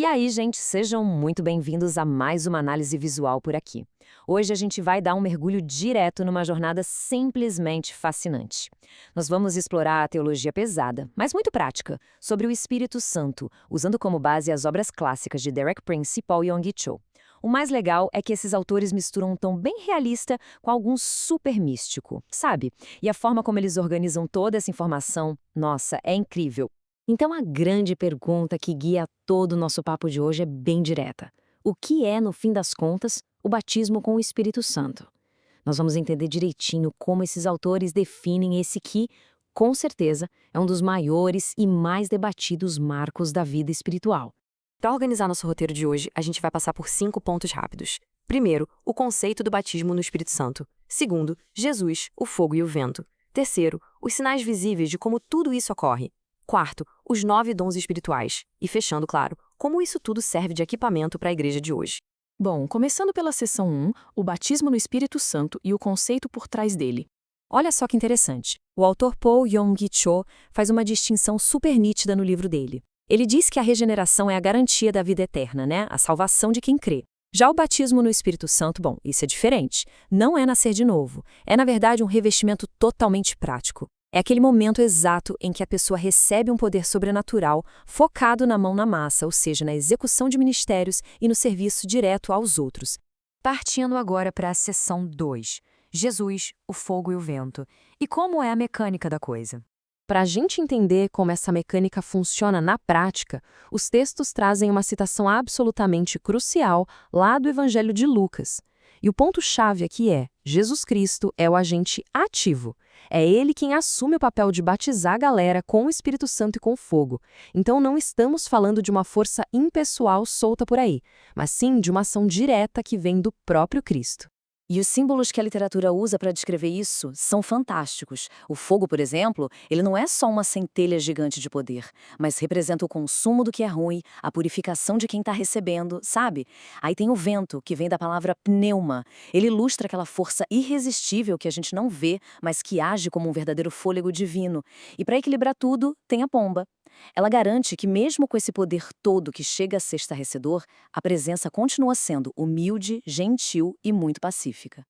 aí, gente, sejam muito bem-vindos a mais uma análise visual por aqui. Hoje a gente vai dar um mergulho direto numa jornada simplesmente fascinante. Nós vamos explorar a teologia pesada, mas muito prática, sobre o Espírito Santo, usando como base as obras clássicas de Derek Prince e Paul Yonggi Cho. O mais legal é que esses autores misturam um tom bem realista com algum super místico, sabe? E a forma como eles organizam toda essa informação, nossa, é incrível. Então, a grande pergunta que guia todo o nosso papo de hoje é bem direta. O que é, no fim das contas, o batismo com o Espírito Santo? Nós vamos entender direitinho como esses autores definem esse que, com certeza, é um dos maiores e mais debatidos marcos da vida espiritual. Para organizar nosso roteiro de hoje, a gente vai passar por 5 pontos rápidos. Primeiro, o conceito do batismo no Espírito Santo. Segundo, Jesus, o fogo e o vento. Terceiro, os sinais visíveis de como tudo isso ocorre. Quarto, os 9 dons espirituais. E fechando, claro, como isso tudo serve de equipamento para a igreja de hoje. Bom, começando pela seção 1, o batismo no Espírito Santo e o conceito por trás dele. Olha só que interessante. O autor Paul Yonggi Cho faz uma distinção super nítida no livro dele. Ele diz que a regeneração é a garantia da vida eterna, né? A salvação de quem crê. Já o batismo no Espírito Santo, bom, isso é diferente. Não é nascer de novo. É, na verdade, um revestimento totalmente prático. É aquele momento exato em que a pessoa recebe um poder sobrenatural focado na mão na massa, ou seja, na execução de ministérios e no serviço direto aos outros. Partindo agora para a seção 2, Jesus, o fogo e o vento. E como é a mecânica da coisa? Para a gente entender como essa mecânica funciona na prática, os textos trazem uma citação absolutamente crucial lá do Evangelho de Lucas. E o ponto-chave aqui é: Jesus Cristo é o agente ativo. É ele quem assume o papel de batizar a galera com o Espírito Santo e com fogo. Então não estamos falando de uma força impessoal solta por aí, mas sim de uma ação direta que vem do próprio Cristo. E os símbolos que a literatura usa para descrever isso são fantásticos. O fogo, por exemplo, ele não é só uma centelha gigante de poder, mas representa o consumo do que é ruim, a purificação de quem está recebendo, sabe? Aí tem o vento, que vem da palavra pneuma. Ele ilustra aquela força irresistível que a gente não vê, mas que age como um verdadeiro fôlego divino. E para equilibrar tudo, tem a pomba. Ela garante que, mesmo com esse poder todo que chega a ser estarrecedor, a presença continua sendo humilde, gentil e muito pacífica.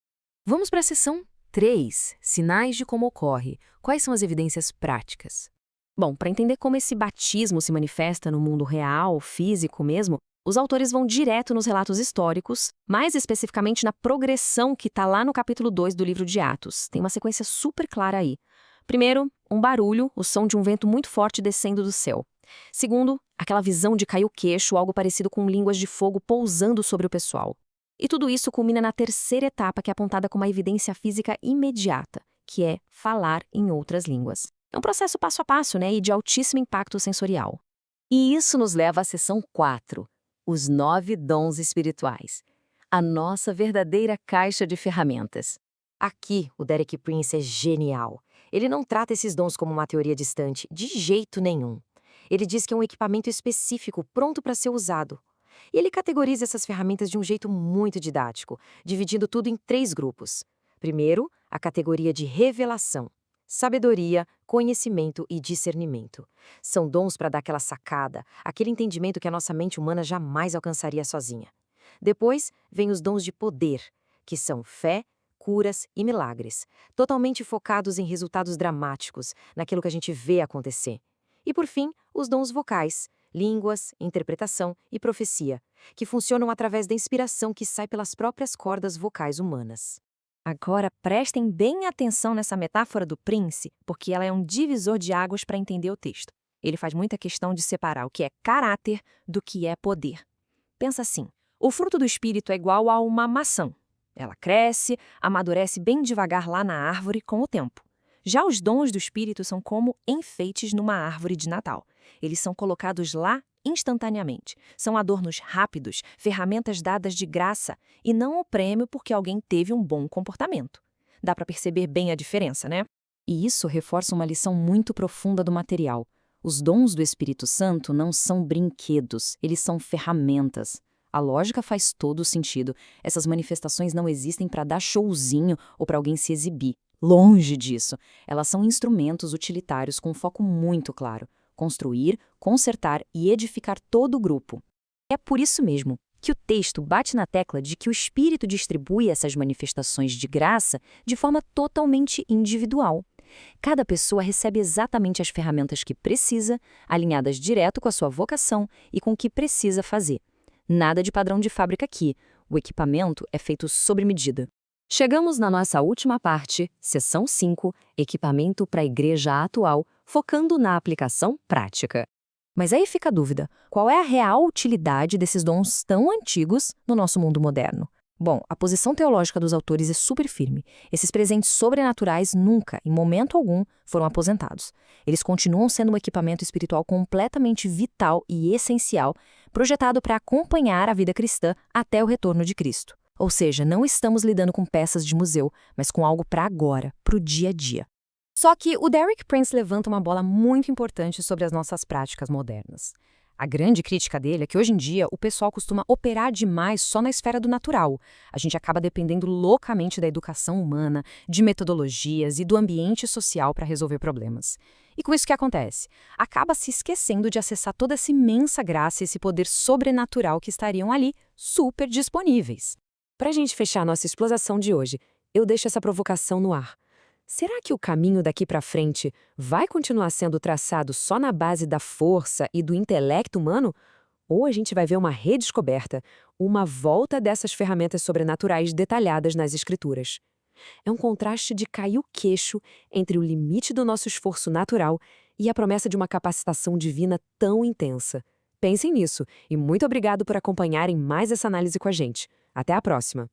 Vamos para a seção 3, sinais de como ocorre. Quais são as evidências práticas? Bom, para entender como esse batismo se manifesta no mundo real, físico mesmo, os autores vão direto nos relatos históricos, mais especificamente na progressão que está lá no capítulo 2 do livro de Atos. Tem uma sequência super clara aí. Primeiro, um barulho, o som de um vento muito forte descendo do céu. Segundo, aquela visão de cair o queixo, algo parecido com línguas de fogo pousando sobre o pessoal. E tudo isso culmina na terceira etapa, que é apontada como uma evidência física imediata, que é falar em outras línguas. É um processo passo a passo, né, e de altíssimo impacto sensorial. E isso nos leva à seção 4, os 9 dons espirituais. A nossa verdadeira caixa de ferramentas. Aqui, o Derek Prince é genial. Ele não trata esses dons como uma teoria distante, de jeito nenhum. Ele diz que é um equipamento específico, pronto para ser usado. E ele categoriza essas ferramentas de um jeito muito didático, dividindo tudo em 3 grupos. Primeiro, a categoria de revelação. Sabedoria, conhecimento e discernimento. São dons para dar aquela sacada, aquele entendimento que a nossa mente humana jamais alcançaria sozinha. Depois, vem os dons de poder, que são fé, curas e milagres, totalmente focados em resultados dramáticos, naquilo que a gente vê acontecer. E por fim, os dons vocais, línguas, interpretação e profecia, que funcionam através da inspiração que sai pelas próprias cordas vocais humanas. Agora prestem bem atenção nessa metáfora do Prince, porque ela é um divisor de águas para entender o texto. Ele faz muita questão de separar o que é caráter do que é poder. Pensa assim, o fruto do espírito é igual a uma maçã. Ela cresce, amadurece bem devagar lá na árvore com o tempo. Já os dons do Espírito são como enfeites numa árvore de Natal. Eles são colocados lá instantaneamente. São adornos rápidos, ferramentas dadas de graça, e não o prêmio porque alguém teve um bom comportamento. Dá para perceber bem a diferença, né? E isso reforça uma lição muito profunda do material. Os dons do Espírito Santo não são brinquedos, eles são ferramentas. A lógica faz todo o sentido. Essas manifestações não existem para dar showzinho ou para alguém se exibir. Longe disso. Elas são instrumentos utilitários com um foco muito claro: construir, consertar e edificar todo o grupo. É por isso mesmo que o texto bate na tecla de que o Espírito distribui essas manifestações de graça de forma totalmente individual. Cada pessoa recebe exatamente as ferramentas que precisa, alinhadas direto com a sua vocação e com o que precisa fazer. Nada de padrão de fábrica aqui. O equipamento é feito sob medida. Chegamos na nossa última parte, seção 5, equipamento para a igreja atual, focando na aplicação prática. Mas aí fica a dúvida, qual é a real utilidade desses dons tão antigos no nosso mundo moderno? Bom, a posição teológica dos autores é super firme. Esses presentes sobrenaturais nunca, em momento algum, foram aposentados. Eles continuam sendo um equipamento espiritual completamente vital e essencial, projetado para acompanhar a vida cristã até o retorno de Cristo. Ou seja, não estamos lidando com peças de museu, mas com algo para agora, para o dia a dia. Só que o Derek Prince levanta uma bola muito importante sobre as nossas práticas modernas. A grande crítica dele é que hoje em dia o pessoal costuma operar demais só na esfera do natural. A gente acaba dependendo loucamente da educação humana, de metodologias e do ambiente social para resolver problemas. E com isso o que acontece? Acaba se esquecendo de acessar toda essa imensa graça e esse poder sobrenatural que estariam ali, super disponíveis. Para a gente fechar nossa exposição de hoje, eu deixo essa provocação no ar. Será que o caminho daqui para frente vai continuar sendo traçado só na base da força e do intelecto humano? Ou a gente vai ver uma redescoberta, uma volta dessas ferramentas sobrenaturais detalhadas nas Escrituras? É um contraste de cair o queixo entre o limite do nosso esforço natural e a promessa de uma capacitação divina tão intensa. Pensem nisso e muito obrigado por acompanharem mais essa análise com a gente. Até a próxima!